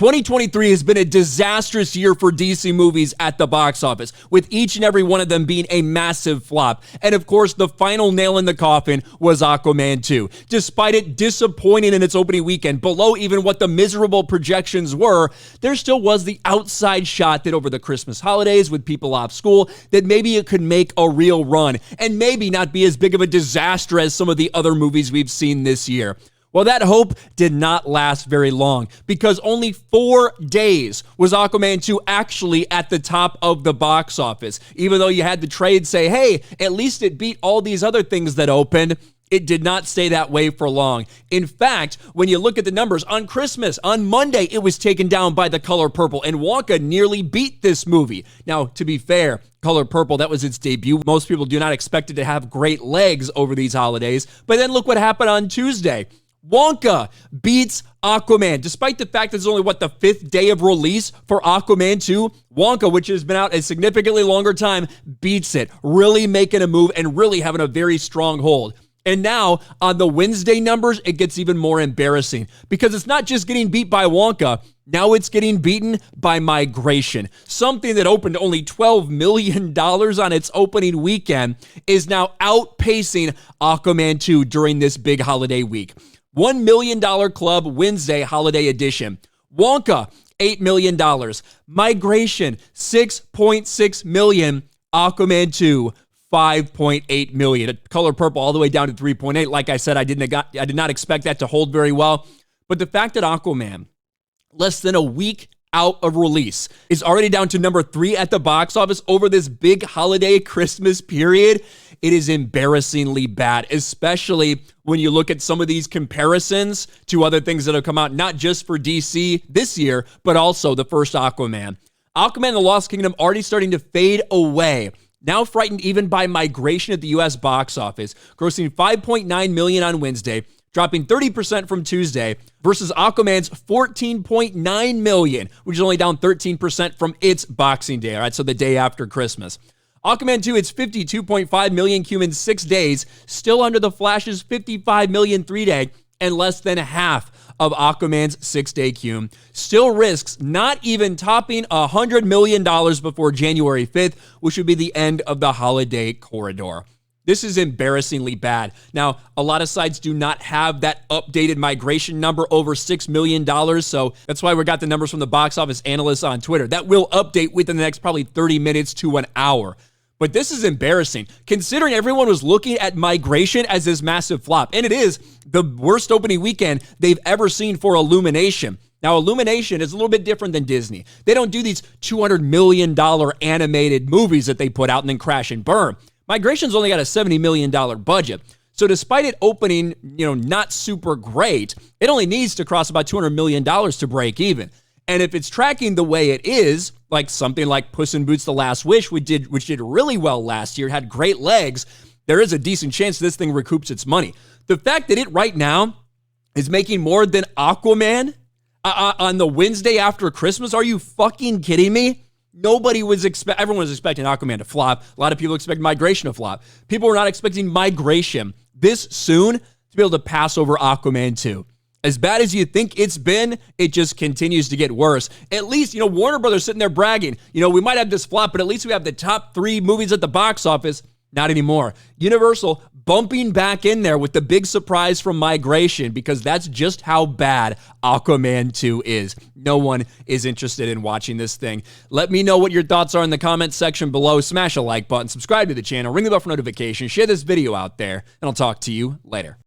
2023 has been a disastrous year for DC movies at the box office, with each and every one of them being a massive flop. And of course, the final nail in the coffin was Aquaman 2. Despite it disappointing in its opening weekend, below even what the miserable projections were, there still was the outside shot that over the Christmas holidays, with people off school, that maybe it could make a real run and maybe not be as big of a disaster as some of the other movies we've seen this year. Well, that hope did not last very long, because only 4 days was Aquaman 2 actually at the top of the box office. Even though you had the trade say, hey, at least it beat all these other things that opened, it did not stay that way for long. In fact, when you look at the numbers, on Christmas, on Monday, it was taken down by The Color Purple, and Wonka nearly beat this movie. Now, to be fair, Color Purple, that was its debut. Most people do not expect it to have great legs over these holidays, but then look what happened on Tuesday. Wonka beats Aquaman, despite the fact that it's only, the 5th day of release for Aquaman 2. Wonka, which has been out a significantly longer time, beats it, really making a move and really having a very strong hold. And now, on the Wednesday numbers, it gets even more embarrassing, because it's not just getting beat by Wonka, now it's getting beaten by Migration. Something that opened only $12 million on its opening weekend is now outpacing Aquaman 2 during this big holiday week. $1 million Club Wednesday Holiday Edition. Wonka, $8 million. Migration, $6.6 million. Aquaman 2, $5.8 million. Color Purple all the way down to 3.8. Like I said, I did not expect that to hold very well. But the fact that Aquaman, less than a week out of release, is already down to number 3 at the box office over this big holiday Christmas period, it is embarrassingly bad, especially when you look at some of these comparisons to other things that have come out, not just for DC this year, but also the first Aquaman. Aquaman and the Lost Kingdom already starting to fade away. Now frightened even by Migration at the U.S. box office, grossing $5.9 million on Wednesday, dropping 30% from Tuesday, versus Aquaman's $14.9 million, which is only down 13% from its Boxing Day, all right, so the day after Christmas. Aquaman 2, its $52.5 million cum in 6 days, still under The Flash's $55 million 3-day, and less than half of Aquaman's 6-day cum. Still risks not even topping $100 million before January 5th, which would be the end of the holiday corridor. This is embarrassingly bad. Now, a lot of sites do not have that updated Migration number over $6 million, so that's why we got the numbers from the box office analysts on Twitter. That will update within the next probably 30 minutes to an hour. But this is embarrassing, considering everyone was looking at Migration as this massive flop. And it is the worst opening weekend they've ever seen for Illumination. Now, Illumination is a little bit different than Disney. They don't do these $200 million animated movies that they put out and then crash and burn. Migration's only got a $70 million budget. So despite it opening, not super great, it only needs to cross about $200 million to break even. And if it's tracking the way it is, like something like Puss in Boots: The Last Wish, which did really well last year, had great legs, there is a decent chance this thing recoups its money. The fact that it right now is making more than Aquaman on the Wednesday after Christmas, are you fucking kidding me? Everyone was expecting Aquaman to flop. A lot of people expect Migration to flop. People were not expecting Migration this soon to be able to pass over Aquaman 2. As bad as you think it's been, it just continues to get worse. At least, Warner Brothers sitting there bragging, we might have this flop, but at least we have the top 3 movies at the box office. Not anymore. Universal bumping back in there with the big surprise from Migration, because that's just how bad Aquaman 2 is. No one is interested in watching this thing. Let me know what your thoughts are in the comments section below. Smash a like button, subscribe to the channel, ring the bell for notifications, share this video out there, and I'll talk to you later.